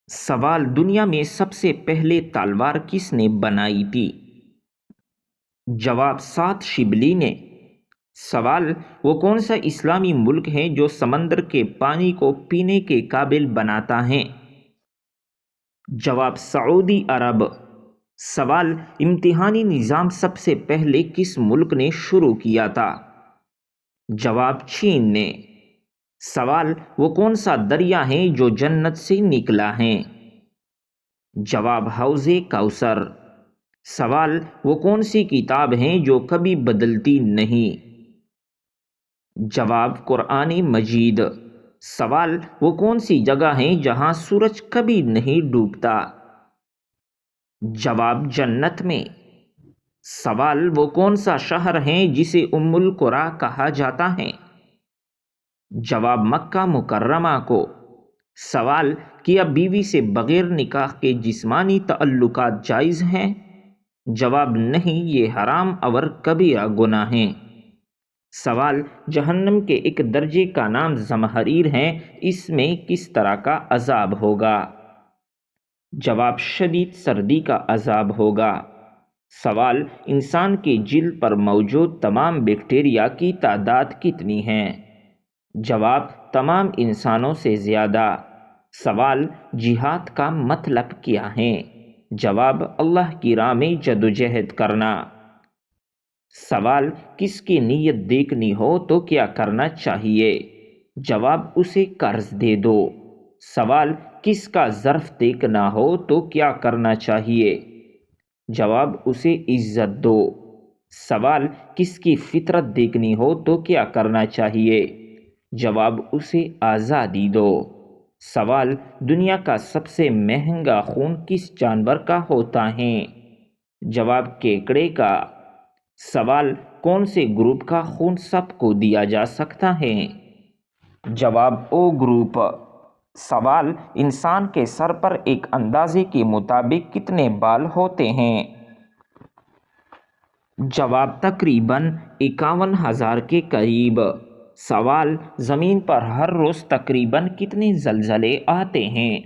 سوال: دنیا میں سب سے پہلے تلوار کس نے بنائی تھی؟ جواب: 7 شبلی نے۔ سوال: وہ کون سا اسلامی ملک ہے جو سمندر کے پانی کو پینے کے قابل بناتا ہے؟ جواب: سعودی عرب۔ سوال: امتحانی نظام سب سے پہلے کس ملک نے شروع کیا تھا؟ جواب: چین نے۔ سوال: وہ کون سا دریا ہے جو جنت سے نکلا ہے؟ جواب: حوض کوثر۔ سوال: وہ کون سی کتاب ہے جو کبھی بدلتی نہیں؟ جواب: قرآن مجید۔ سوال: وہ کون سی جگہ ہے جہاں سورج کبھی نہیں ڈوبتا؟ جواب: جنت میں۔ سوال: وہ کون سا شہر ہے جسے ام القری کہا جاتا ہے؟ جواب: مکہ مکرمہ کو۔ سوال: کیا بیوی سے بغیر نکاح کے جسمانی تعلقات جائز ہیں؟ جواب: نہیں، یہ حرام اور کبیرہ گناہ ہیں۔ سوال: جہنم کے ایک درجے کا نام زمہریر ہے، اس میں کس طرح کا عذاب ہوگا؟ جواب: شدید سردی کا عذاب ہوگا۔ سوال: انسان کے جلد پر موجود تمام بیکٹیریا کی تعداد کتنی ہے؟ جواب: تمام انسانوں سے زیادہ۔ سوال: جہاد کا مطلب کیا ہے؟ جواب: اللہ کی راہ میں جدوجہد کرنا۔ سوال: کس کی نیت دیکھنی ہو تو کیا کرنا چاہیے؟ جواب: اسے قرض دے دو۔ سوال: کس کا ظرف دیکھنا ہو تو کیا کرنا چاہیے؟ جواب: اسے عزت دو۔ سوال: کس کی فطرت دیکھنی ہو تو کیا کرنا چاہیے؟ جواب: اسے آزادی دو۔ سوال: دنیا کا سب سے مہنگا خون کس جانور کا ہوتا ہے؟ جواب: کیکڑے کا۔ سوال: کون سے گروپ کا خون سب کو دیا جا سکتا ہے؟ جواب: او گروپ۔ سوال: انسان کے سر پر ایک اندازے کے مطابق کتنے بال ہوتے ہیں؟ جواب: تقریباً 51,000 کے قریب۔ سوال: زمین پر ہر روز تقریباً کتنے زلزلے آتے ہیں؟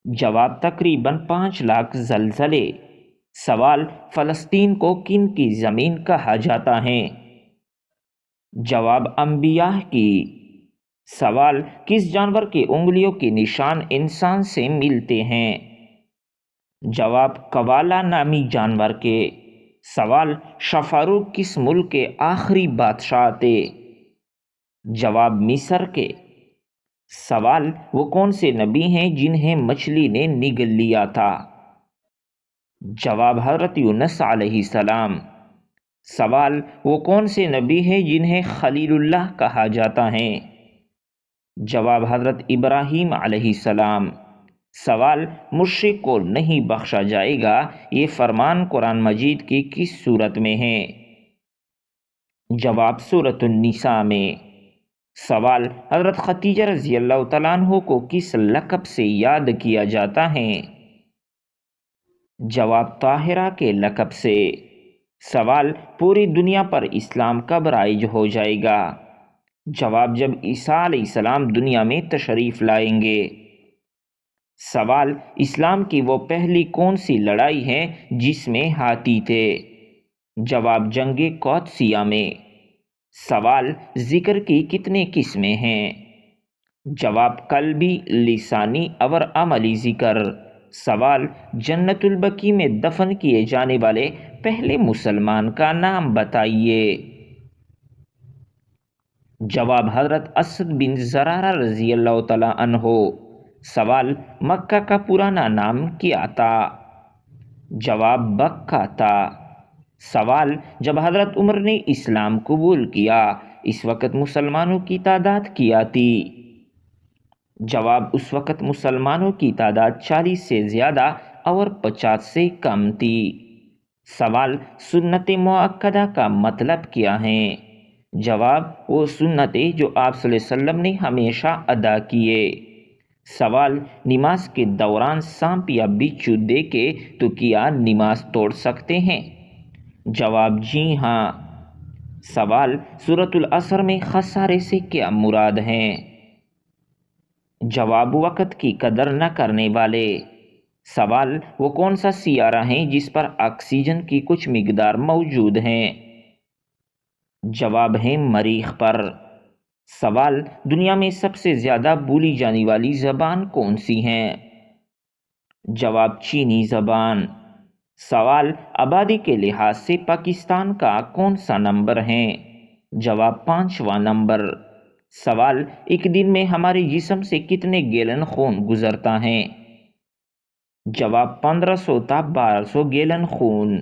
جواب: تقریباً 5 لاکھ زلزلے۔ سوال: فلسطین کو کن کی زمین کہا جاتا ہے؟ جواب: انبیاء کی۔ سوال: کس جانور کے انگلیوں کے نشان انسان سے ملتے ہیں؟ جواب: کوالا نامی جانور کے۔ سوال: شاہ فاروق کس ملک کے آخری بادشاہ تھے؟ جواب: مصر کے۔ سوال: وہ کون سے نبی ہیں جنہیں مچھلی نے نگل لیا تھا؟ جواب: حضرت یونس علیہ السلام۔ سوال: وہ کون سے نبی ہیں جنہیں خلیل اللہ کہا جاتا ہے؟ جواب: حضرت ابراہیم علیہ السلام۔ سوال: مشرک کو نہیں بخشا جائے گا، یہ فرمان قرآن مجید کی کس سورت میں ہے؟ جواب: سورۃ النساء میں۔ سوال: حضرت خدیجہ رضی اللہ تعالیٰ عنہ کو کس لقب سے یاد کیا جاتا ہے؟ جواب: طاہرہ کے لقب سے۔ سوال: پوری دنیا پر اسلام کب رائج ہو جائے گا؟ جواب: جب عیسیٰ علیہ السلام دنیا میں تشریف لائیں گے۔ سوال: اسلام کی وہ پہلی کون سی لڑائی ہے جس میں ہاتھی تھے؟ جواب: جنگ قادسیہ میں۔ سوال: ذکر کی کتنے قسمیں ہیں؟ جواب: قلبی، لسانی اور عملی ذکر۔ سوال: جنت البقیع میں دفن کیے جانے والے پہلے مسلمان کا نام بتائیے۔ جواب: حضرت اسد بن زرارہ رضی اللہ تعالیٰ عنہ۔ سوال: مکہ کا پرانا نام کیا تھا؟ جواب: بکہ تھا۔ سوال: جب حضرت عمر نے اسلام قبول کیا اس وقت مسلمانوں کی تعداد کیا تھی؟ جواب: اس وقت مسلمانوں کی تعداد 40 سے زیادہ اور 50 سے کم تھی۔ سوال: سنت مؤکدہ کا مطلب کیا ہے؟ جواب: وہ سنتیں جو آپ صلی اللہ علیہ وسلم نے ہمیشہ ادا کیے۔ سوال: نماز کے دوران سانپ یا بچھو دیکھے تو کیا نماز توڑ سکتے ہیں؟ جواب: جی ہاں۔ سوال: سورۃ العصر میں خسارے سے کیا مراد ہے؟ جواب وقت کی قدر نہ کرنے والے۔ سوال وہ کون سا سیارہ ہے جس پر آکسیجن کی کچھ مقدار موجود ہے؟ جواب ہے مریخ پر۔ سوال دنیا میں سب سے زیادہ بولی جانے والی زبان کون سی ہے؟ جواب چینی زبان۔ سوال آبادی کے لحاظ سے پاکستان کا کون سا نمبر ہے؟ جواب 5واں نمبر۔ سوال ایک دن میں ہمارے جسم سے کتنے گیلن خون گزرتا ہے؟ جواب 1500 تا 1200 گیلن خون۔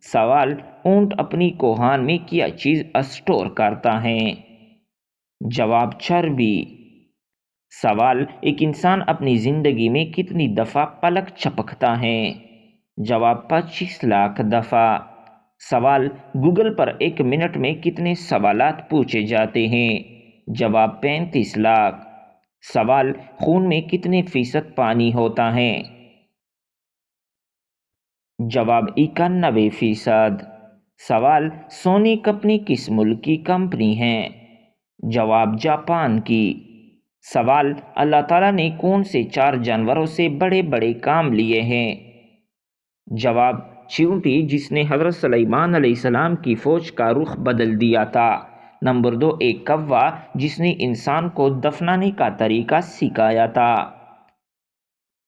سوال اونٹ اپنی کوہان میں کیا چیز اسٹور کرتا ہے؟ جواب چربی۔ سوال ایک انسان اپنی زندگی میں کتنی دفعہ پلک جھپکتا ہے؟ جواب 25 لاکھ دفعہ۔ سوال گوگل پر ایک منٹ میں کتنے سوالات پوچھے جاتے ہیں؟ جواب 35 لاکھ۔ سوال خون میں کتنے فیصد پانی ہوتا ہے؟ جواب 91%۔ سوال سونی کمپنی کس ملک کی کمپنی ہے؟ جواب جاپان کی۔ سوال اللہ تعالیٰ نے کون سے 4 جانوروں سے بڑے بڑے کام لیے ہیں؟ جواب چیونٹی جس نے حضرت سلیمان علیہ السلام کی فوج کا رخ بدل دیا تھا۔ نمبر 2 ایک کوا جس نے انسان کو دفنانے کا طریقہ سکھایا تھا۔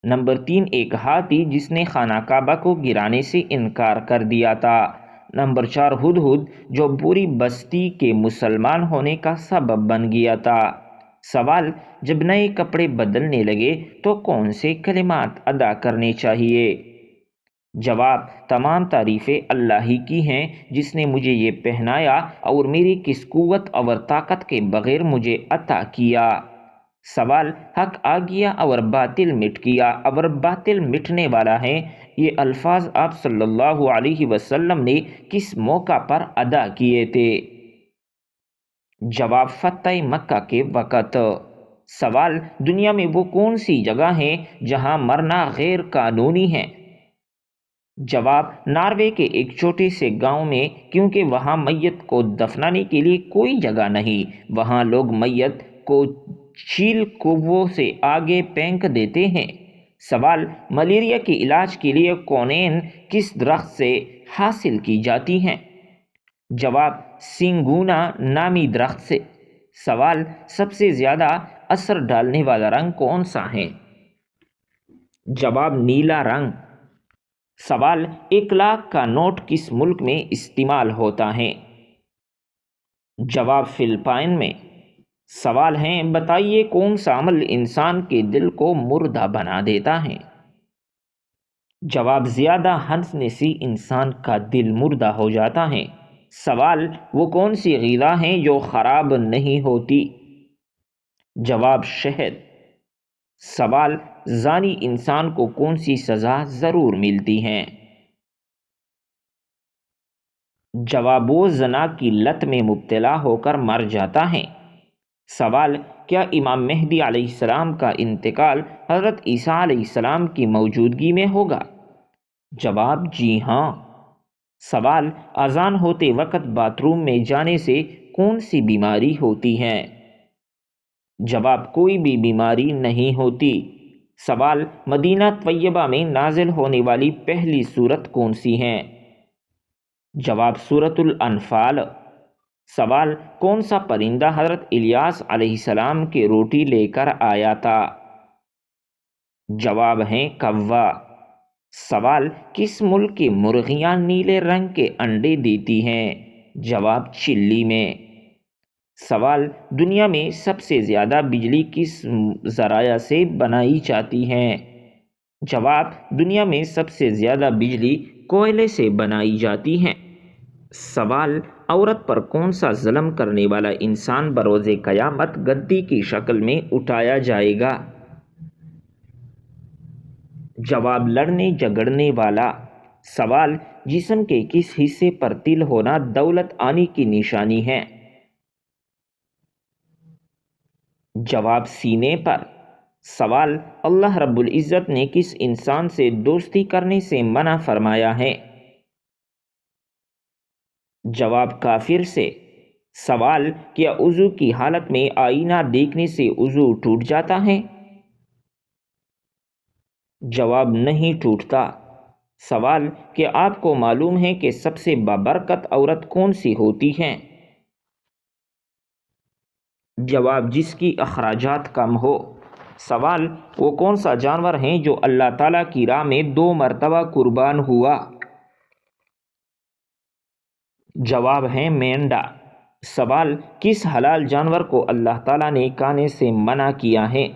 نمبر 3 ایک ہاتھی جس نے خانہ کعبہ کو گرانے سے انکار کر دیا تھا۔ نمبر 4 ہدہد جو پوری بستی کے مسلمان ہونے کا سبب بن گیا تھا۔ سوال جب نئے کپڑے بدلنے لگے تو کون سے کلمات ادا کرنے چاہیے؟ جواب تمام تعریفیں اللہ ہی کی ہیں جس نے مجھے یہ پہنایا اور میری کس قوت اور طاقت کے بغیر مجھے عطا کیا۔ سوال حق آ گیا اور باطل مٹ گیا اور باطل مٹنے والا ہے، یہ الفاظ آپ صلی اللہ علیہ وسلم نے کس موقع پر ادا کیے تھے؟ جواب فتح مکہ کے وقت۔ سوال دنیا میں وہ کون سی جگہ ہے جہاں مرنا غیر قانونی ہے؟ جواب ناروے کے ایک چھوٹے سے گاؤں میں، کیونکہ وہاں میت کو دفنانے کے لیے کوئی جگہ نہیں، وہاں لوگ میت کو چیل کووں سے آگے پھینک دیتے ہیں۔ سوال ملیریا کے علاج کے لیے کونین کس درخت سے حاصل کی جاتی ہیں؟ جواب سنگونا نامی درخت سے۔ سوال سب سے زیادہ اثر ڈالنے والا رنگ کون سا ہے؟ جواب نیلا رنگ۔ سوال 1 لاکھ کا نوٹ کس ملک میں استعمال ہوتا ہے؟ جواب فلپائن میں۔ سوال ہیں بتائیے کون سا عمل انسان کے دل کو مردہ بنا دیتا ہے؟ جواب زیادہ ہنسنے سے انسان کا دل مردہ ہو جاتا ہے۔ سوال وہ کون سی غذا ہیں جو خراب نہیں ہوتی؟ جواب شہد۔ سوال زانی انسان کو کون سی سزا ضرور ملتی ہے؟ جواب وہ زنا کی لت میں مبتلا ہو کر مر جاتا ہے۔ سوال کیا امام مہدی علیہ السلام کا انتقال حضرت عیسیٰ علیہ السلام کی موجودگی میں ہوگا؟ جواب جی ہاں۔ سوال اذان ہوتے وقت باتھ روم میں جانے سے کون سی بیماری ہوتی ہے؟ جواب کوئی بھی بیماری نہیں ہوتی۔ سوال مدینہ طیبہ میں نازل ہونے والی پہلی سورت کون سی ہے؟ جواب سورۃ الانفال۔ سوال کون سا پرندہ حضرت الیاس علیہ السلام کے روٹی لے کر آیا تھا؟ جواب ہے کوا۔ سوال کس ملک کی مرغیاں نیلے رنگ کے انڈے دیتی ہیں؟ جواب چلی میں۔ سوال دنیا میں سب سے زیادہ بجلی کس ذرائع سے بنائی جاتی ہے؟ جواب دنیا میں سب سے زیادہ بجلی کوئلے سے بنائی جاتی ہے۔ سوال عورت پر کون سا ظلم کرنے والا انسان بروز قیامت گدی کی شکل میں اٹھایا جائے گا؟ جواب لڑنے جھگڑنے والا۔ سوال جسم کے کس حصے پر تل ہونا دولت آنے کی نشانی ہے؟ جواب سینے پر۔ سوال اللہ رب العزت نے کس انسان سے دوستی کرنے سے منع فرمایا ہے؟ جواب کافر سے۔ سوال کیا وضو کی حالت میں آئینہ دیکھنے سے وضو ٹوٹ جاتا ہے؟ جواب نہیں ٹوٹتا۔ سوال کہ آپ کو معلوم ہے کہ سب سے بابرکت عورت کون سی ہوتی ہے؟ جواب جس کی اخراجات کم ہو۔ سوال وہ کون سا جانور ہے جو اللہ تعالیٰ کی راہ میں 2 مرتبہ قربان ہوا؟ جواب ہے مینڈا۔ سوال کس حلال جانور کو اللہ تعالیٰ نے کھانے سے منع کیا ہے؟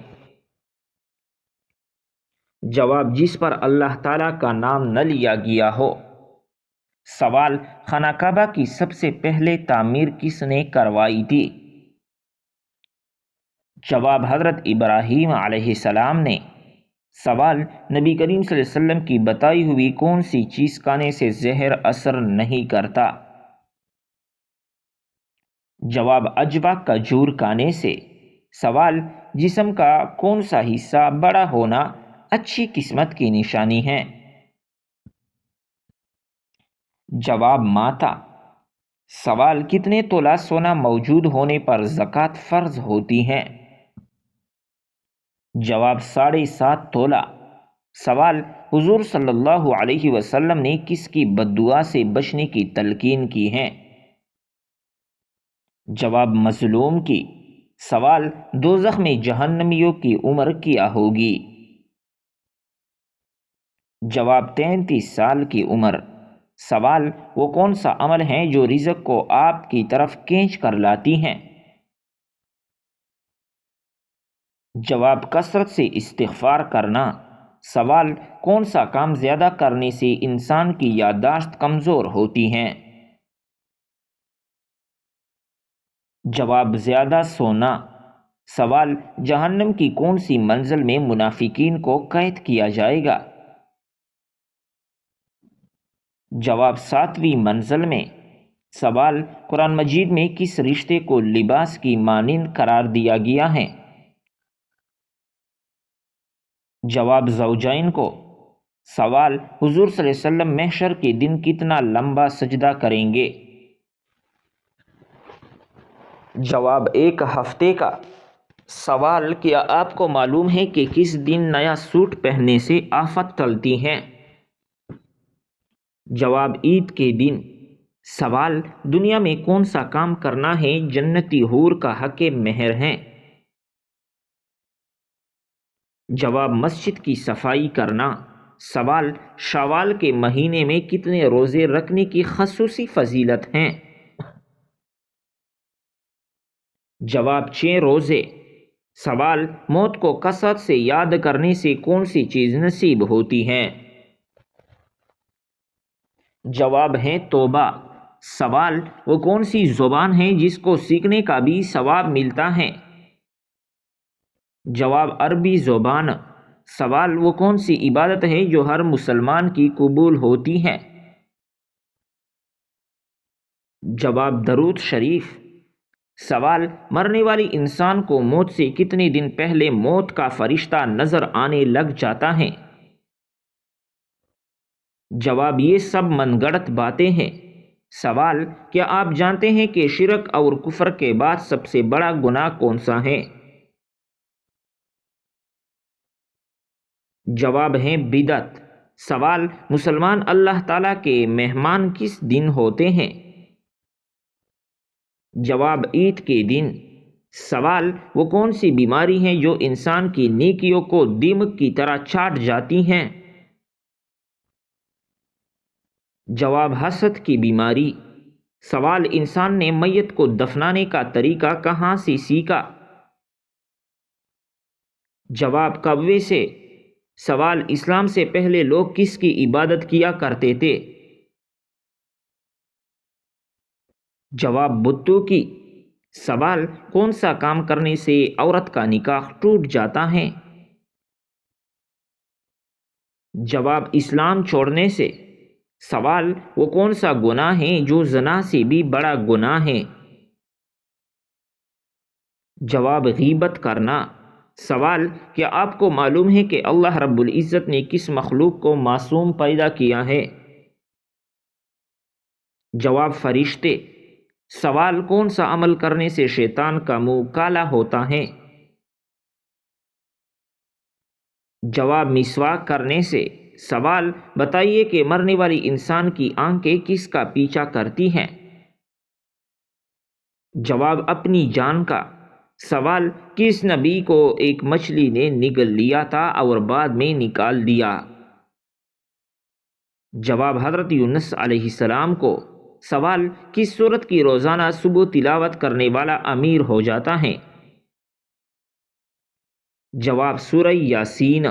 جواب جس پر اللہ تعالیٰ کا نام نہ لیا گیا ہو۔ سوال خانہ کعبہ کی سب سے پہلے تعمیر کس نے کروائی تھی؟ جواب حضرت ابراہیم علیہ السلام نے۔ سوال نبی کریم صلی اللہ علیہ وسلم کی بتائی ہوئی کون سی چیز کھانے سے زہر اثر نہیں کرتا؟ جواب عجبہ کھجور کھانے سے۔ سوال جسم کا کون سا حصہ بڑا ہونا اچھی قسمت کی نشانی ہے؟ جواب ماتھا۔ سوال کتنے تولہ سونا موجود ہونے پر زکوٰۃ فرض ہوتی ہے؟ جواب 7.5 تولہ۔ سوال حضور صلی اللہ علیہ وسلم نے کس کی بددعا سے بچنے کی تلقین کی ہے؟ جواب مظلوم کی۔ سوال دوزخ میں جہنمیوں کی عمر کیا ہوگی؟ جواب 33 سال کی عمر۔ سوال وہ کون سا عمل ہے جو رزق کو آپ کی طرف کھینچ کر لاتی ہیں؟ جواب کثرت سے استغفار کرنا۔ سوال کون سا کام زیادہ کرنے سے انسان کی یادداشت کمزور ہوتی ہے؟ جواب زیادہ سونا۔ سوال جہنم کی کون سی منزل میں منافقین کو قید کیا جائے گا؟ جواب 7ویں منزل میں۔ سوال قرآن مجید میں کس رشتے کو لباس کی مانند قرار دیا گیا ہے؟ جواب زوجین کو۔ سوال حضور صلی اللہ علیہ وسلم محشر کے دن کتنا لمبا سجدہ کریں گے؟ جواب 1 ہفتے کا۔ سوال کیا آپ کو معلوم ہے کہ کس دن نیا سوٹ پہننے سے آفت ٹلتی ہے؟ جواب عید کے دن۔ سوال دنیا میں کون سا کام کرنا ہے جنتی حور کا حق مہر ہے؟ جواب مسجد کی صفائی کرنا۔ سوال شوال کے مہینے میں کتنے روزے رکھنے کی خصوصی فضیلت ہیں؟ جواب 6 روزے۔ سوال موت کو کثرت سے یاد کرنے سے کون سی چیز نصیب ہوتی ہے؟ جواب ہے توبہ۔ سوال وہ کون سی زبان ہے جس کو سیکھنے کا بھی ثواب ملتا ہے؟ جواب عربی زبان۔ سوال وہ کون سی عبادت ہے جو ہر مسلمان کی قبول ہوتی ہے؟ جواب درود شریف۔ سوال مرنے والی انسان کو موت سے کتنے دن پہلے موت کا فرشتہ نظر آنے لگ جاتا ہے؟ جواب یہ سب من گڑت باتیں ہیں۔ سوال کیا آپ جانتے ہیں کہ شرک اور کفر کے بعد سب سے بڑا گناہ کون سا ہے؟ جواب ہے بدعت۔ سوال مسلمان اللہ تعالیٰ کے مہمان کس دن ہوتے ہیں؟ جواب عید کے دن۔ سوال وہ کون سی بیماری ہے جو انسان کی نیکیوں کو دیمک کی طرح چاٹ جاتی ہیں؟ جواب حسد کی بیماری۔ سوال انسان نے میت کو دفنانے کا طریقہ کہاں سے سیکھا؟ جواب کوے سے۔ سوال اسلام سے پہلے لوگ کس کی عبادت کیا کرتے تھے؟ جواب بتوں کی۔ سوال کون سا کام کرنے سے عورت کا نکاح ٹوٹ جاتا ہے؟ جواب اسلام چھوڑنے سے۔ سوال وہ کون سا گناہ ہے جو زنا سے بھی بڑا گناہ ہے؟ جواب غیبت کرنا۔ سوال کیا آپ کو معلوم ہے کہ اللہ رب العزت نے کس مخلوق کو معصوم پیدا کیا ہے؟ جواب فرشتے۔ سوال کون سا عمل کرنے سے شیطان کا منہ کالا ہوتا ہے؟ جواب مسواک کرنے سے۔ سوال بتائیے کہ مرنے والی انسان کی آنکھیں کس کا پیچھا کرتی ہیں؟ جواب اپنی جان کا۔ سوال کس نبی کو ایک مچھلی نے نگل لیا تھا اور بعد میں نکال دیا؟ جواب حضرت یونس علیہ السلام کو۔ سوال کس سورت کی روزانہ صبح تلاوت کرنے والا امیر ہو جاتا ہے؟ جواب سورہ یاسین۔